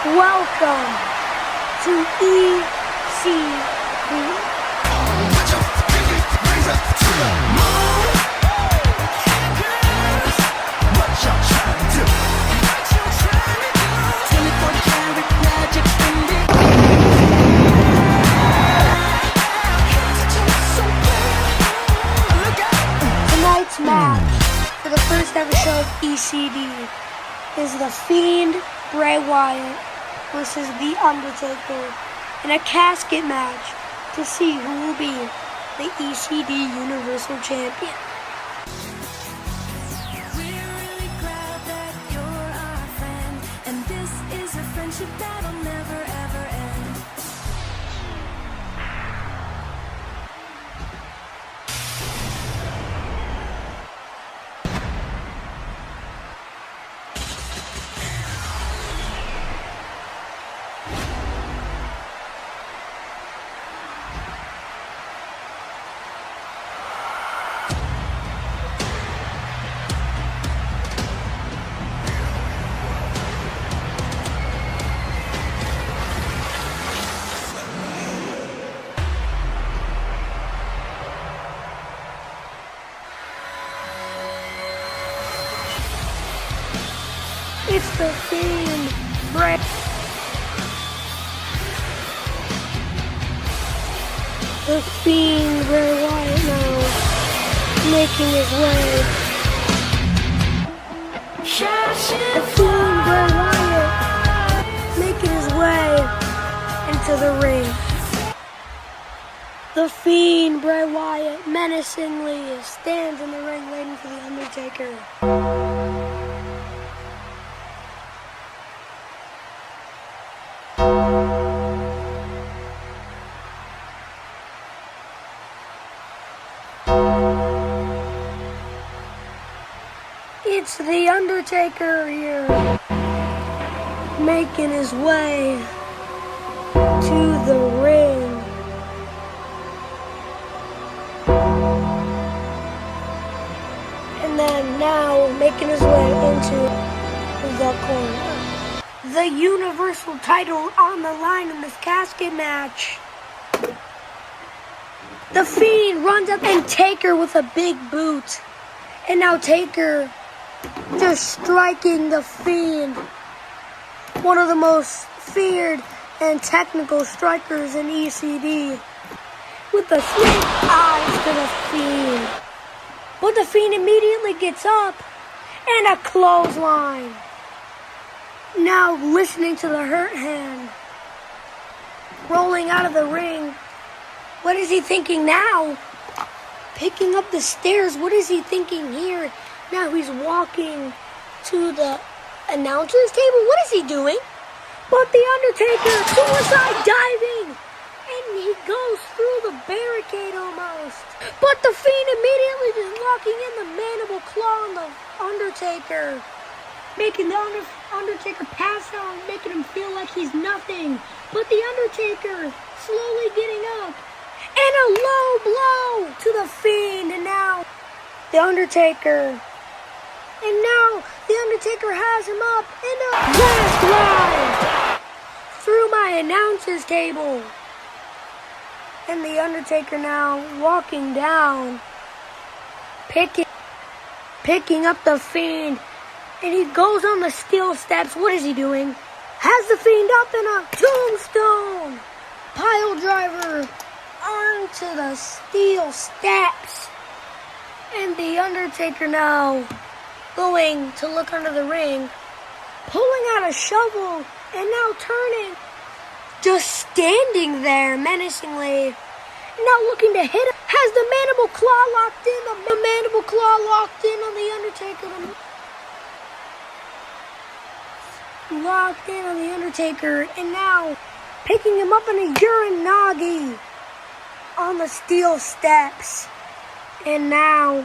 Welcome to ECB. Tonight's match for the first ever show of ECD is the Fiend Bray Wyatt versus the Undertaker in a casket match to see who will be the ECD Universal Champion. We're really glad that you're our friend, and this is a friendship that'll never ever end. It's the Fiend Bray. The Fiend Bray Wyatt now making his way. The Fiend Bray Wyatt making his way into the ring. The Fiend Bray Wyatt menacingly stands in the ring waiting for the Undertaker. It's the Undertaker here, making his way to the ring. And then now making his way into the corner. The Universal title on the line in this casket match. The Fiend runs up and Taker with a big boot. And now Taker just striking the Fiend, one of the most feared and technical strikers in ECD, with the snake eyes to the Fiend. But the Fiend immediately gets up and a clothesline. Now listening to the hurt hand, rolling out of the ring. What is he thinking now? Picking up the stairs. What is he thinking here? Now he's walking to the announcer's table. What is he doing? But the Undertaker, suicide diving, and he goes through the barricade almost. But the Fiend immediately just locking in the mandible claw on the Undertaker, making the Undertaker pass out, making him feel like he's nothing. But the Undertaker slowly getting up, and a low blow to the Fiend, and now the Undertaker. And now the Undertaker has him up in a last ride through my announcer's table. And the Undertaker now walking down, picking up the Fiend. And he goes on the steel steps. What is he doing? Has the Fiend up in a tombstone. Pile driver onto the steel steps. And the Undertaker now going to look under the ring, pulling out a shovel, and now turning, just standing there menacingly, now looking to hit him. Has the mandible claw locked in, the mandible claw locked in on the Undertaker, locked in on the Undertaker, and now picking him up in a uranagi on the steel steps, and now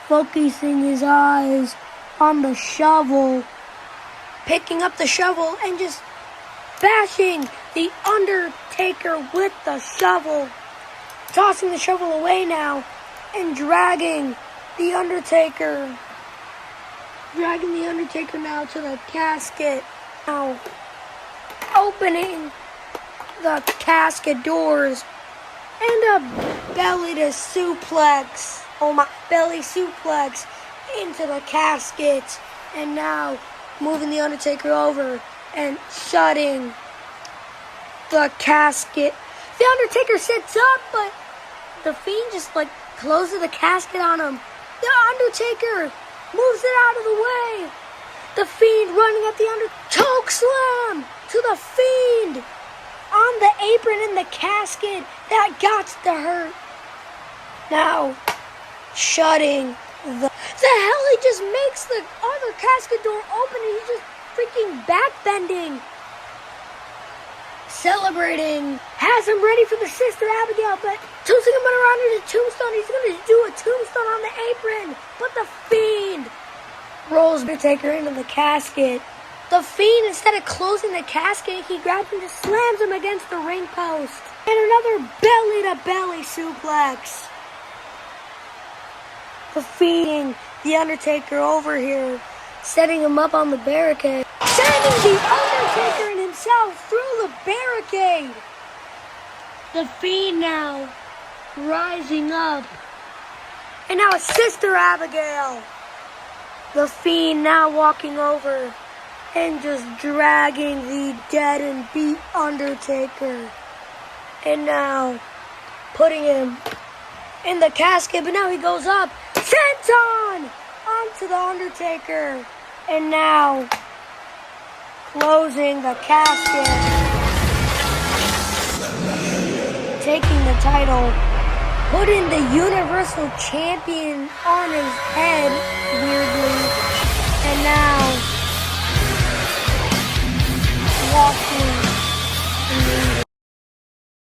focusing his eyes on the shovel, picking up the shovel and just bashing the Undertaker with the shovel, tossing the shovel away now and dragging the Undertaker now to the casket. Now opening the casket doors and a belly to suplex. Oh my, belly suplex into the casket. And now moving the Undertaker over and shutting the casket. The Undertaker sits up, but the Fiend just closes the casket on him. The Undertaker moves it out of the way. The Fiend running at the choke slam to the Fiend on the apron in the casket. That got to hurt. Now shutting the hell, he just makes the other casket door open and he's just freaking backbending. Celebrating. Has him ready for the Sister Abigail, but tossing him around in a tombstone. He's going to do a tombstone on the apron. But the Fiend rolls Undertaker into the casket. The Fiend, instead of closing the casket, he grabs him and just slams him against the ring post. And another belly-to-belly suplex. The Fiend, the Undertaker over here, setting him up on the barricade. Sending the Undertaker and himself through the barricade. The Fiend now rising up. And now it's Sister Abigail. The Fiend now walking over and just dragging the dead and beat Undertaker. And now putting him in the casket, but now he goes up. Senton onto the Undertaker. And now closing the casket. Taking the title. Putting the Universal Champion on his head, weirdly. And now walking in the